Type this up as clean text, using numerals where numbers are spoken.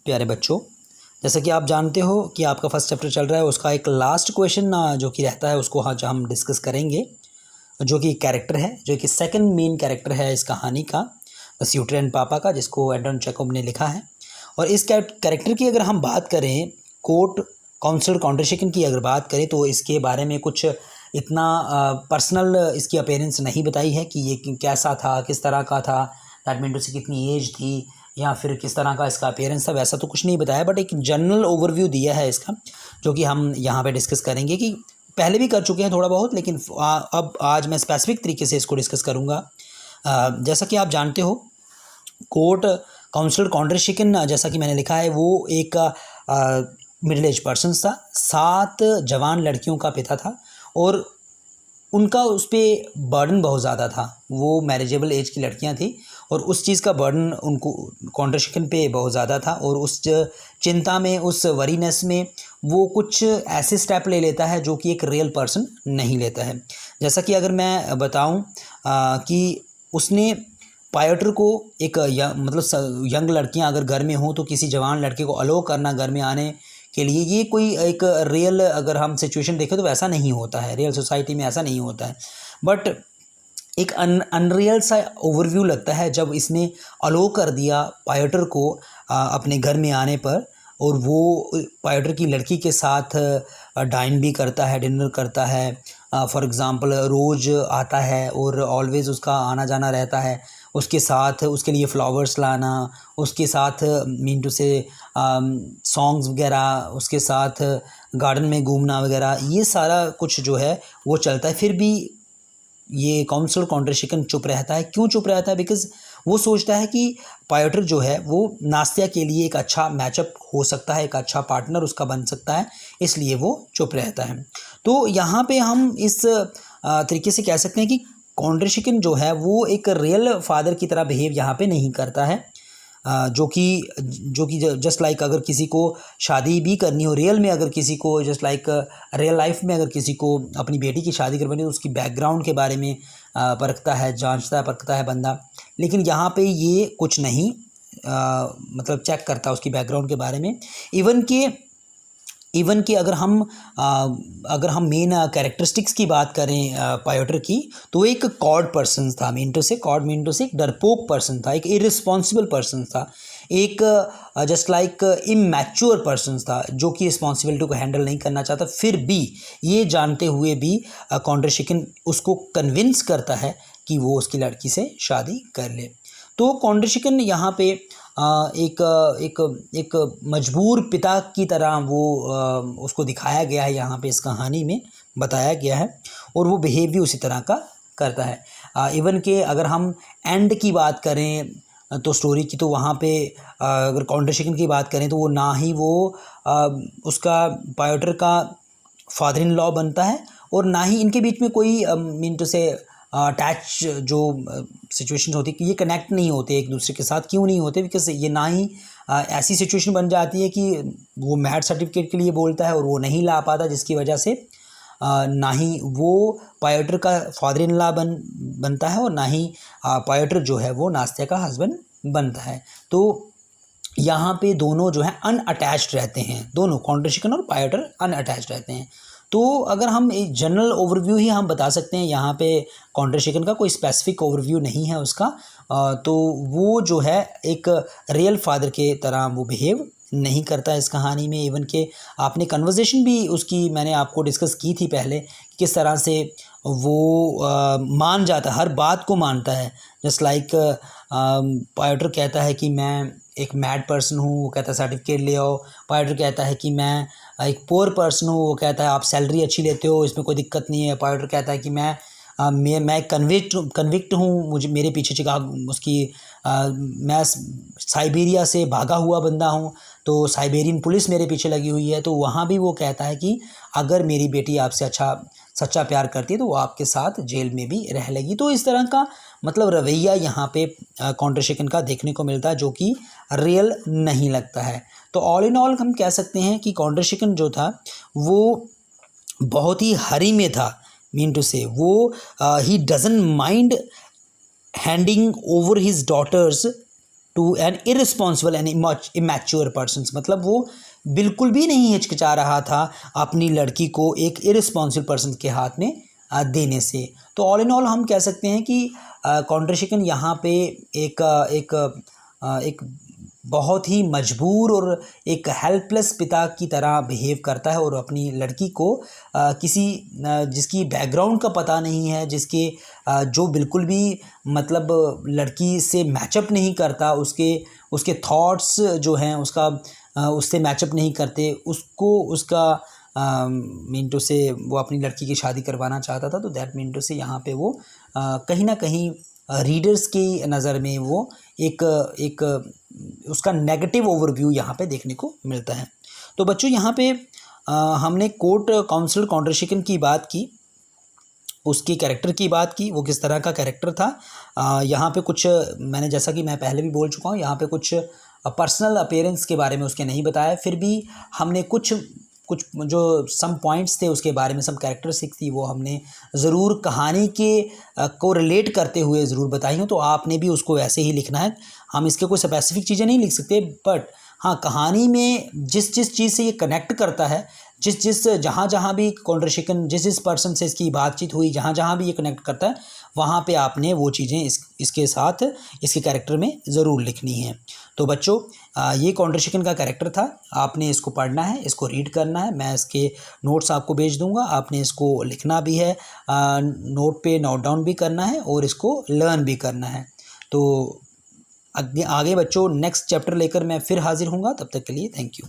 प्यारे बच्चों, जैसा कि आप जानते हो कि आपका फर्स्ट चैप्टर चल रहा है, उसका एक लास्ट क्वेश्चन जो कि रहता है उसको आज हम डिस्कस करेंगे, जो कि कैरेक्टर है, जो कि सेकंड मेन कैरेक्टर है इस कहानी का, द स्यूटर एंड पापा का, जिसको एंटोन चेखव ने लिखा है। और इस कैरेक्टर की अगर हम बात करें, कोर्ट काउंसलर कॉन्ट्रशिकन की अगर बात करें, तो इसके बारे में कुछ इतना पर्सनल इसकी अपीयरेंस नहीं बताई है कि ये कैसा था, किस तरह का था, दैट मीन टू से कितनी एज थी या फिर किस तरह का इसका अपीयरेंस था, वैसा तो कुछ नहीं बताया, बट एक जनरल ओवरव्यू दिया है इसका, जो कि हम यहाँ पे डिस्कस करेंगे, कि पहले भी कर चुके हैं थोड़ा बहुत, लेकिन अब आज मैं स्पेसिफिक तरीके से इसको डिस्कस करूँगा। जैसा कि आप जानते हो, कोर्ट काउंसलर कॉन्ट्रशिकन, जैसा कि मैंने लिखा है, वो एक मिडिल एज पर्सन था, 7 जवान लड़कियों का पिता था और उनका उस पर बर्डन बहुत ज़्यादा था। वो मैरिजेबल एज की लड़कियां थी और उस चीज़ का बर्डन उनको कॉन्ट्रशिकन पे बहुत ज़्यादा था, और उस चिंता में, उस वरीनेस में वो कुछ ऐसे स्टेप ले लेता है जो कि एक रियल पर्सन नहीं लेता है। जैसा कि अगर मैं बताऊं कि उसने पायोटर को एक मतलब यंग लड़कियां अगर घर में हों तो किसी जवान लड़के को अलो करना घर में आने के लिए, ये कोई एक रियल अगर हम सिचुएशन देखें तो वैसा नहीं होता है, रियल सोसाइटी में ऐसा नहीं होता है। बट एक अनरियल सा ओवरव्यू लगता है जब इसने अलो कर दिया पायोटर को अपने घर में आने पर, और वो पायोटर की लड़की के साथ डाइन भी करता है, डिनर करता है। फॉर एग्ज़ाम्पल रोज़ आता है और ऑलवेज़ उसका आना जाना रहता है, उसके साथ उसके लिए फ्लावर्स लाना, उसके साथ मीन टू से सॉन्ग्स वगैरह, उसके साथ गार्डन में घूमना वगैरह, ये सारा कुछ जो है वो चलता है। फिर भी ये काउंसलर कॉन्ट्रशिकन चुप रहता है। क्यों चुप रहता है? बिकॉज़ वो सोचता है कि पायोटर जो है वो नास्तिया के लिए एक अच्छा मैचअप हो सकता है, एक अच्छा पार्टनर उसका बन सकता है, इसलिए वो चुप रहता है। तो यहाँ पे हम इस तरीके से कह सकते हैं कि कॉन्ट्रशिकन जो है वो एक रियल फादर की तरह बिहेव यहाँ पे नहीं करता है, जो कि जस्ट लाइक अगर किसी को शादी भी करनी हो रियल में, अगर किसी को जस्ट लाइक रियल लाइफ में अगर किसी को अपनी बेटी की शादी करवानी है तो उसकी बैकग्राउंड के बारे में परखता है, जांचता है, परखता है बंदा। लेकिन यहाँ पे ये कुछ नहीं मतलब चेक करता उसकी बैकग्राउंड के बारे में। इवन कि अगर हम मेन कैरेक्टरिस्टिक्स की बात करें पायोटर की, तो एक कॉड पर्सन था, मीन टू से कॉड मीन टू से एक डरपोक पर्सन था, एक इररिस्पॉन्सिबल पर्सन था, एक जस्ट लाइक इमैच्योर पर्सन था, जो कि रिस्पॉन्सिबिलिटी को हैंडल नहीं करना चाहता। फिर भी ये जानते हुए भी कॉन्ट्रशिकन उसको कन्विंस करता है कि वो उसकी लड़की से शादी कर ले। तो कॉन्ट्रशिकन यहाँ पे एक मजबूर पिता की तरह वो उसको दिखाया गया है, यहाँ पे इस कहानी में बताया गया है, और वो बिहेव भी उसी तरह का करता है। इवन के अगर हम एंड की बात करें तो स्टोरी की, तो वहाँ पे अगर कॉन्ट्रशिकन की बात करें तो वो ना ही वो उसका पायोटर का फादर इन लॉ बनता है, और ना ही इनके बीच में कोई मीन टू से अटैच जो सिचुएशन होती है कि ये कनेक्ट नहीं होते एक दूसरे के साथ। क्यों नहीं होते? बिकॉज ये ना ही ऐसी सिचुएशन बन जाती है कि वो मैरिज सर्टिफिकेट के लिए बोलता है और वो नहीं ला पाता, जिसकी वजह से ना ही वो पायोटर का फादर इन लॉ बनता है और ना ही पायोटर जो है वो नास्तिया का हस्बैंड बनता है। तो यहाँ पे दोनों जो है अनअटैच्ड रहते हैं, दोनों कॉन्ट्रशिकन और पायोटर अनअटैच्ड रहते हैं। तो अगर हम एक जनरल ओवरव्यू ही हम बता सकते हैं, यहाँ पे कॉन्ट्रशिकन का कोई स्पेसिफिक ओवरव्यू नहीं है उसका। तो वो जो है एक रियल फादर के तरह वो बिहेव नहीं करता इस कहानी में। इवन के आपने कन्वर्सेशन भी उसकी मैंने आपको डिस्कस की थी पहले, किस तरह से वो मान जाता है, हर बात को मानता है। जस्ट लाइक पायोटर कहता है कि मैं एक मैड पर्सन हूँ, वो कहता है सर्टिफिकेट ले आओ। पायोटर कहता है कि मैं एक पोअर पर्सन हूँ, वो कहता है आप सैलरी अच्छी लेते हो, इसमें कोई दिक्कत नहीं है। पायोटर कहता है कि मैं कन्विक्ट हूँ, मुझे मेरे पीछे मैं साइबेरिया से भागा हुआ बंदा हूँ, तो साइबेरियन पुलिस मेरे पीछे लगी हुई है। तो वहाँ भी वो कहता है कि अगर मेरी बेटी आपसे सच्चा प्यार करती है तो वो आपके साथ जेल में भी रह लेगी। तो इस तरह का मतलब रवैया यहाँ पे कॉन्ट्रशिकन का देखने को मिलता है, जो कि रियल नहीं लगता है। तो ऑल इन ऑल हम कह सकते हैं कि कॉन्ट्रशिकन जो था वो बहुत ही हरी में था, मीन टू से वो ही doesn't mind handing over his daughters to an irresponsible and immature person, मतलब वो बिल्कुल भी नहीं हिचकिचा रहा था अपनी लड़की को एक इररिस्पॉन्सिबल पर्सन के हाथ में देने से। तो ऑल इन ऑल हम कह सकते हैं कि कॉन्ट्रा यहाँ पे एक बहुत ही मजबूर और एक हेल्पलेस पिता की तरह बिहेव करता है और अपनी लड़की को किसी जिसकी बैकग्राउंड का पता नहीं है, जिसके जो बिल्कुल भी मतलब लड़की से मैचअप नहीं करता, उसके थॉट्स जो हैं उससे मैचअप नहीं करते, उसका मिंटो से वो अपनी लड़की की शादी करवाना चाहता था। तो दैट मिंटो से यहाँ पे वो कहीं ना कहीं रीडर्स की नज़र में वो एक उसका नेगेटिव ओवरव्यू यहाँ पे देखने को मिलता है। तो बच्चों यहाँ पे हमने कोर्ट काउंसिलर कॉन्ट्रा की बात की, उसके कैरेक्टर की बात की, वो किस तरह का कैरेक्टर था। यहाँ पे कुछ मैंने, जैसा कि मैं पहले भी बोल चुका हूँ, यहाँ पे कुछ पर्सनल अपीयरेंस के बारे में उसके नहीं बताया, फिर भी हमने कुछ जो सम पॉइंट्स थे उसके बारे में, सम कैरेक्टरिस्टिक थी, वो हमने ज़रूर कहानी के को रिलेट करते हुए ज़रूर बताई हूँ। तो आपने भी उसको ऐसे ही लिखना है। हम इसके कोई स्पेसिफिक चीज़ें नहीं लिख सकते, बट हाँ, कहानी में जिस चीज़ से ये कनेक्ट करता है, जहाँ भी कॉन्ट्रा जिस पर्सन से इसकी बातचीत हुई, जहाँ भी ये कनेक्ट करता है, वहाँ पे आपने वो चीज़ें इसके साथ इसके कैरेक्टर में ज़रूर लिखनी है। तो बच्चों ये कॉन्ट्रा का कैरेक्टर था, आपने इसको पढ़ना है, इसको रीड करना है। मैं इसके नोट्स आपको भेज दूंगा, आपने इसको लिखना भी है, नोट पे नोट डाउन भी करना है और इसको लर्न भी करना है। तो आगे बच्चों नेक्स्ट चैप्टर लेकर मैं फिर हाजिर हूँगा, तब तक के लिए थैंक यू।